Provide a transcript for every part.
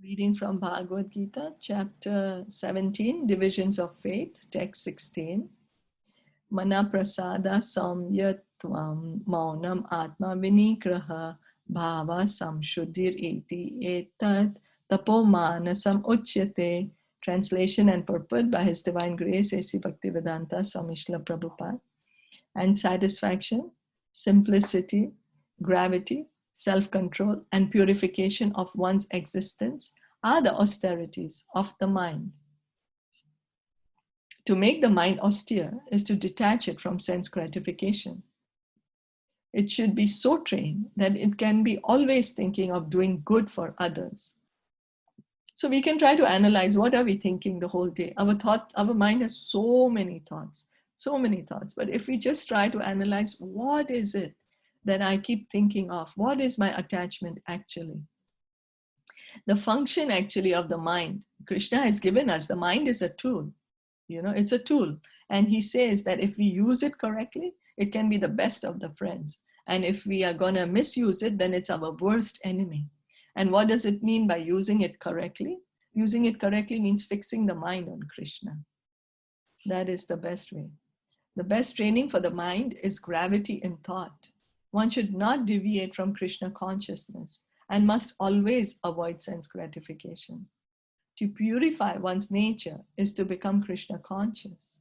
Reading from Bhagavad Gita, chapter 17, Divisions of Faith, text 16. Mana prasada samyatvam maunam atma vinigraha bhava samshuddhir iti etat tapo manasam uchyate. Translation and purport by His Divine Grace A.C. Bhaktivedanta Swami Srila Prabhupada. And satisfaction, simplicity, gravity, self-control, and purification of one's existence are the austerities of the mind. To make the mind austere is to detach it from sense gratification. It should be so trained that it can be always thinking of doing good for others. So we can try to analyze what are we thinking the whole day. Our mind has so many thoughts. But if we just try to analyze what is it that I keep thinking of, what is my attachment actually? The function actually of the mind, Krishna has given us, the mind is a tool. It's a tool. And he says that if we use it correctly, it can be the best of the friends. And if we are going to misuse it, then it's our worst enemy. And what does it mean by using it correctly? Using it correctly means fixing the mind on Krishna. That is the best way. The best training for the mind is gravity in thought. One should not deviate from Krishna consciousness and must always avoid sense gratification. To purify one's nature is to become Krishna conscious.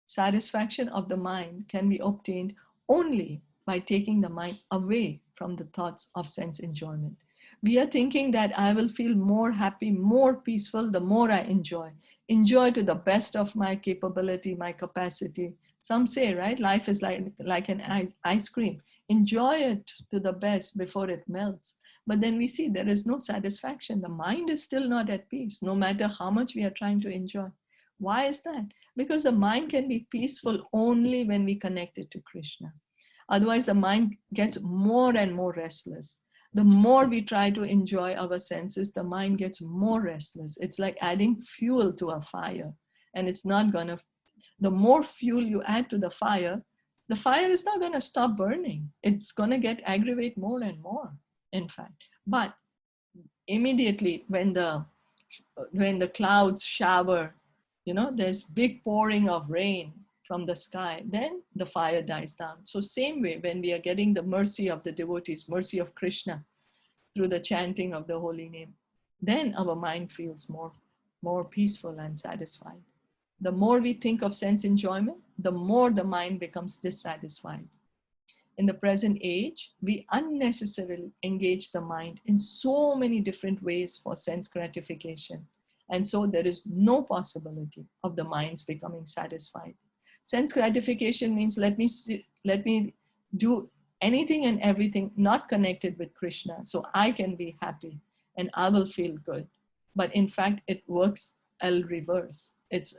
Satisfaction of the mind can be obtained only by taking the mind away from the thoughts of sense enjoyment. We are thinking that I will feel more happy, more peaceful, the more I enjoy. Enjoy to the best of my capability, my capacity. Some say, right, life is like an ice cream. Enjoy it to the best before it melts. But then we see there is no satisfaction. The mind is still not at peace, no matter how much we are trying to enjoy. Why is that? Because the mind can be peaceful only when we connect it to Krishna. Otherwise, the mind gets more and more restless. The more we try to enjoy our senses, the mind gets more restless. It's like adding fuel to a fire. And it's not going to, the more fuel you add to the fire is not going to stop burning. It's going to get aggravate more and more, in fact. But immediately when the clouds shower, there's big pouring of rain from the sky, then the fire dies down. So same way, when we are getting the mercy of the devotees, mercy of Krishna through the chanting of the holy name, then our mind feels more peaceful and satisfied. The more we think of sense enjoyment, the more the mind becomes dissatisfied. In the present age, we unnecessarily engage the mind in so many different ways for sense gratification. And so there is no possibility of the mind's becoming satisfied. Sense gratification means let me do anything and everything not connected with Krishna so I can be happy and I will feel good. But in fact, it works el reverse. It's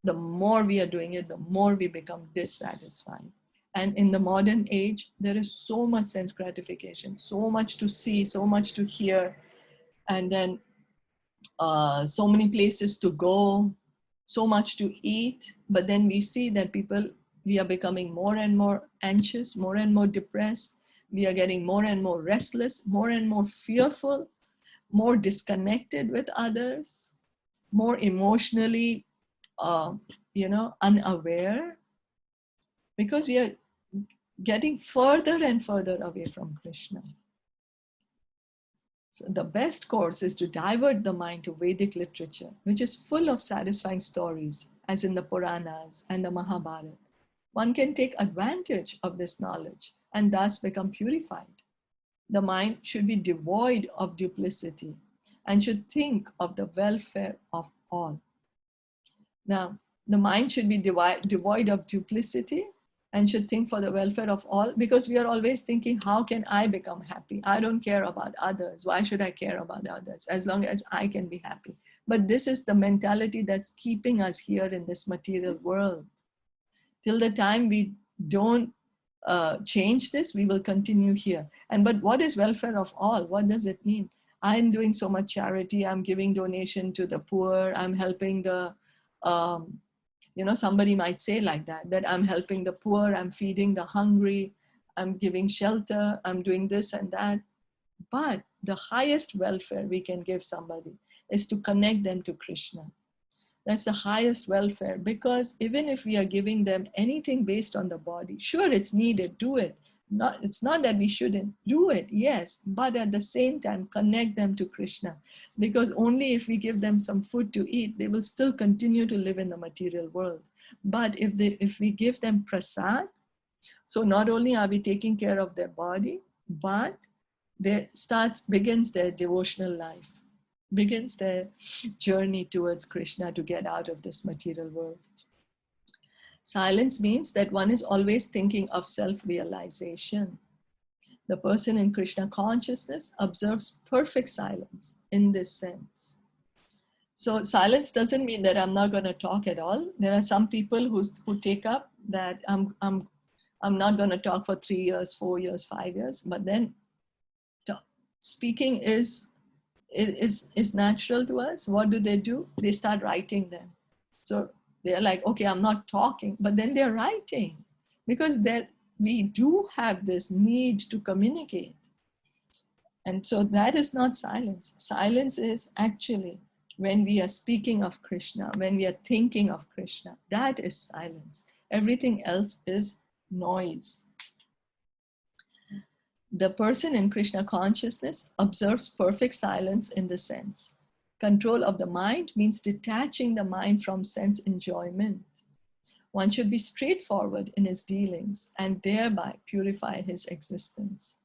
the more we are doing it, the more we become dissatisfied. And in the modern age, there is so much sense gratification, so much to see, so much to hear, and then so many places to go, so much to eat. But then we see that we are becoming more and more anxious, more and more depressed. We are getting more and more restless, more and more fearful, more disconnected with others, more emotionally, unaware, because we are getting further and further away from Krishna. So the best course is to divert the mind to Vedic literature, which is full of satisfying stories, as in the Puranas and the Mahabharata. One can take advantage of this knowledge and thus become purified. The mind should be devoid of duplicity and should think of the welfare of all. Now, the mind should be devoid of duplicity and should think for the welfare of all, because we are always thinking, how can I become happy? I don't care about others. Why should I care about others? As long as I can be happy. But this is the mentality that's keeping us here in this material world. Till the time we don't change this, we will continue here. But what is welfare of all? What does it mean? I'm doing so much charity. I'm giving donation to the poor. I'm helping the somebody might say like that I'm helping the poor, I'm feeding the hungry, I'm giving shelter, I'm doing this and that. But the highest welfare we can give somebody is to connect them to Krishna. That's the highest welfare, because even if we are giving them anything based on the body, sure, it's needed, do it. It's not that we shouldn't do it, yes, but at the same time, connect them to Krishna. Because only if we give them some food to eat, they will still continue to live in the material world. But if we give them prasad, so not only are we taking care of their body, but begins their devotional life, begins their journey towards Krishna to get out of this material world. Silence means that one is always thinking of self-realization. The person in Krishna consciousness observes perfect silence in this sense. So silence doesn't mean that I'm not going to talk at all. There are some people who take up that I'm not going to talk for 3 years, 4 years, 5 years, but then speaking is natural to us. What do? They start writing them. So they're like, okay, I'm not talking, but then they're writing, because we do have this need to communicate. And so that is not silence. Silence is actually when we are speaking of Krishna, when we are thinking of Krishna, that is silence. Everything else is noise. The person in Krishna consciousness observes perfect silence in the sense. Control of the mind means detaching the mind from sense enjoyment. One should be straightforward in his dealings and thereby purify his existence.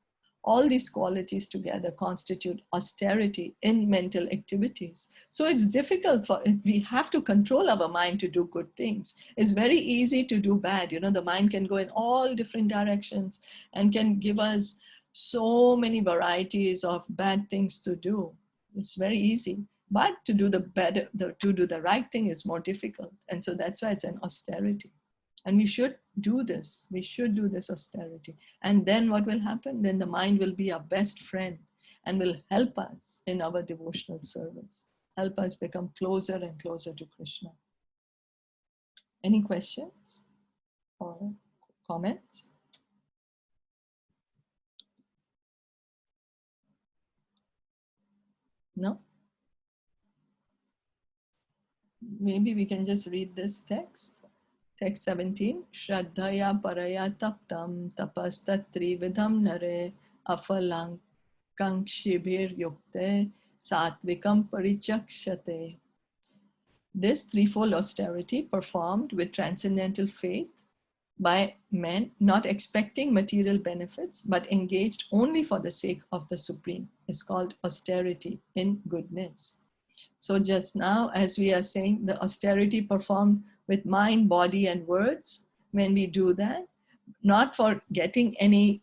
All these qualities together constitute austerity in mental activities. So it's difficult we have to control our mind to do good things. It's very easy to do bad. The mind can go in all different directions and can give us so many varieties of bad things to do. It's very easy. But to do the right thing is more difficult. And so that's why it's an austerity. And we should do this. We should do this austerity. And then what will happen? Then the mind will be our best friend and will help us in our devotional service, help us become closer and closer to Krishna. Any questions or comments? No? Maybe we can just read this text. Text 17. Shraddhaya paraya taptam tapastatri vidham nare afalang kankshibhir yukte satvikam parichakshate. This threefold austerity performed with transcendental faith by men not expecting material benefits but engaged only for the sake of the Supreme is called austerity in goodness. So just now, as we are saying, the austerity performed with mind, body, and words, when we do that, not for getting any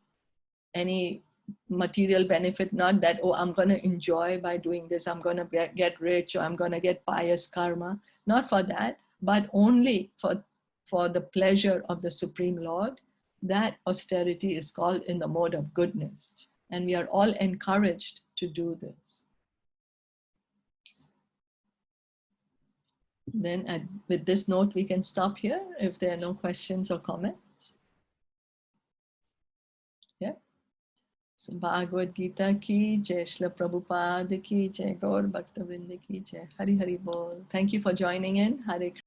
material benefit, not that, oh, I'm going to enjoy by doing this, I'm going to get rich, or I'm going to get pious karma, not for that, but only for the pleasure of the Supreme Lord. That austerity is called in the mode of goodness. And we are all encouraged to do this. Then with this note, we can stop here if there are no questions or comments. Yeah. So Bhagavad Gita ki jai, Srila Prabhupada ki jai, Gaur Bhakta Vrinda ki jai. Hari Hari Bol. Thank you for joining in. Hare Krishna.